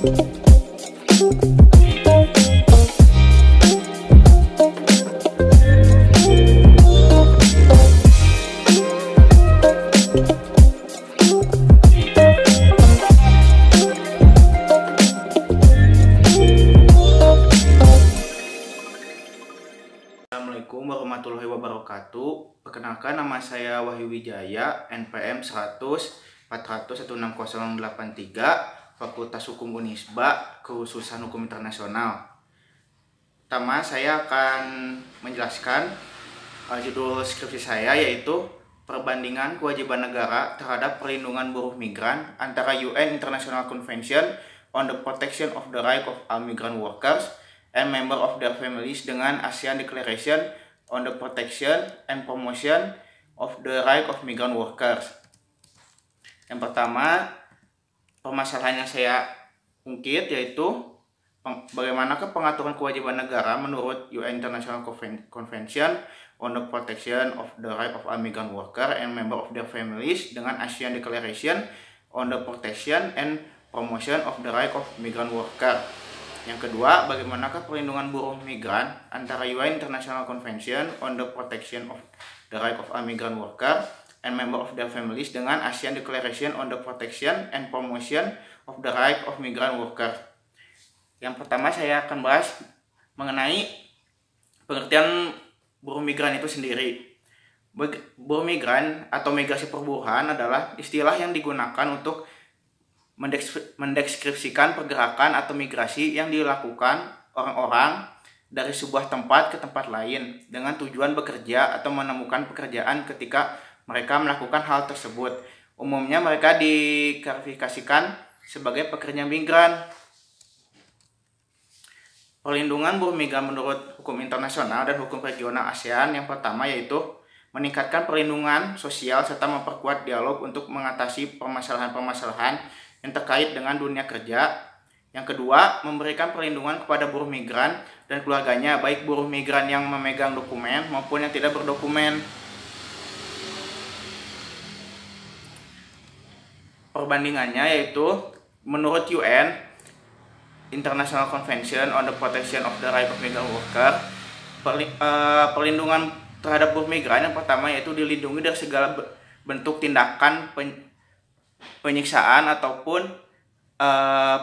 Assalamualaikum warahmatullahi wabarakatuh. Perkenalkan, nama saya Wahyu Wijaya, NPM 100-400-16083, Fakultas Hukum Unisba, Kekhususan Hukum Internasional. Pertama, saya akan menjelaskan judul skripsi saya, yaitu Perbandingan Kewajiban Negara Terhadap Perlindungan Buruh Migran antara UN International Convention on the Protection of the Rights of All Migrant Workers and member of their families dengan ASEAN Declaration on the Protection and Promotion of the Rights of Migrant Workers. Yang pertama, permasalahan yang saya ungkit yaitu bagaimanakah pengaturan kewajiban negara menurut UN International Convention on the Protection of the Rights of All Migrant Workers and member of their families dengan ASEAN Declaration on the Protection and Promotion of the Rights of Migrant Workers. Yang kedua, bagaimanakah perlindungan buruh migran antara UN International Convention on the Protection of the Rights of All Migrant Workers and member of their families dengan ASEAN Declaration on the Protection and Promotion of the Rights of Migrant Workers. Yang pertama, saya akan bahas mengenai pengertian buruh migran itu sendiri. Buruh migran atau migrasi perburuhan adalah istilah yang digunakan untuk mendeskripsikan pergerakan atau migrasi yang dilakukan orang-orang dari sebuah tempat ke tempat lain dengan tujuan bekerja atau menemukan pekerjaan ketika mereka melakukan hal tersebut. Umumnya mereka diklasifikasikan sebagai pekerja migran. Perlindungan buruh migran menurut hukum internasional dan hukum regional ASEAN yang pertama yaitu meningkatkan perlindungan sosial serta memperkuat dialog untuk mengatasi permasalahan-permasalahan yang terkait dengan dunia kerja. Yang kedua, memberikan perlindungan kepada buruh migran dan keluarganya, baik buruh migran yang memegang dokumen maupun yang tidak berdokumen. Perbandingannya yaitu menurut UN International Convention on the Protection of the Rights of Migrant Workers, perlindungan terhadap buruh migran yang pertama yaitu dilindungi dari segala bentuk tindakan penyiksaan ataupun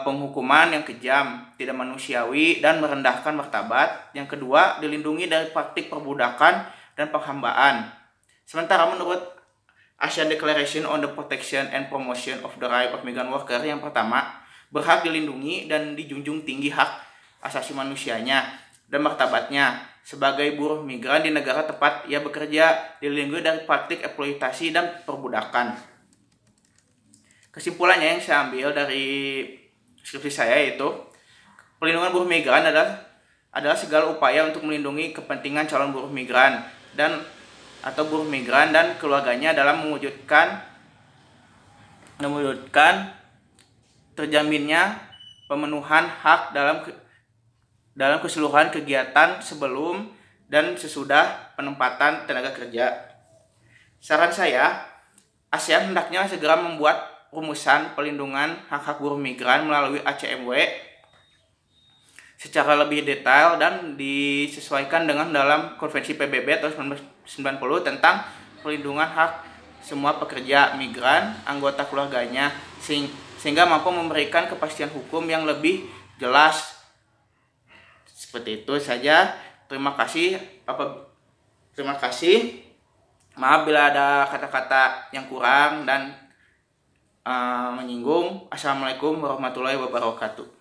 penghukuman yang kejam, tidak manusiawi dan merendahkan martabat. Yang kedua, dilindungi dari praktik perbudakan dan penghambaan. Sementara menurut ASEAN Declaration on the Protection and Promotion of the Rights of Migrant Workers yang pertama, berhak dilindungi dan dijunjung tinggi hak asasi manusianya dan martabatnya sebagai buruh migran di negara tempat ia bekerja, dilindungi dari praktik eksploitasi dan perbudakan. Kesimpulannya yang saya ambil dari skripsi saya yaitu perlindungan buruh migran adalah segala upaya untuk melindungi kepentingan calon buruh migran atau buruh migran dan keluarganya dalam mewujudkan terjaminnya pemenuhan hak dalam keseluruhan kegiatan sebelum dan sesudah penempatan tenaga kerja. Saran saya, ASEAN hendaknya segera membuat rumusan pelindungan hak-hak buruh migran melalui ACMW secara lebih detail dan disesuaikan dengan dalam Konvensi PBB tahun 1990 tentang perlindungan hak semua pekerja migran, anggota keluarganya, sehingga mampu memberikan kepastian hukum yang lebih jelas. Seperti itu saja. Terima kasih. Maaf bila ada kata-kata yang kurang dan menyinggung. Assalamualaikum warahmatullahi wabarakatuh.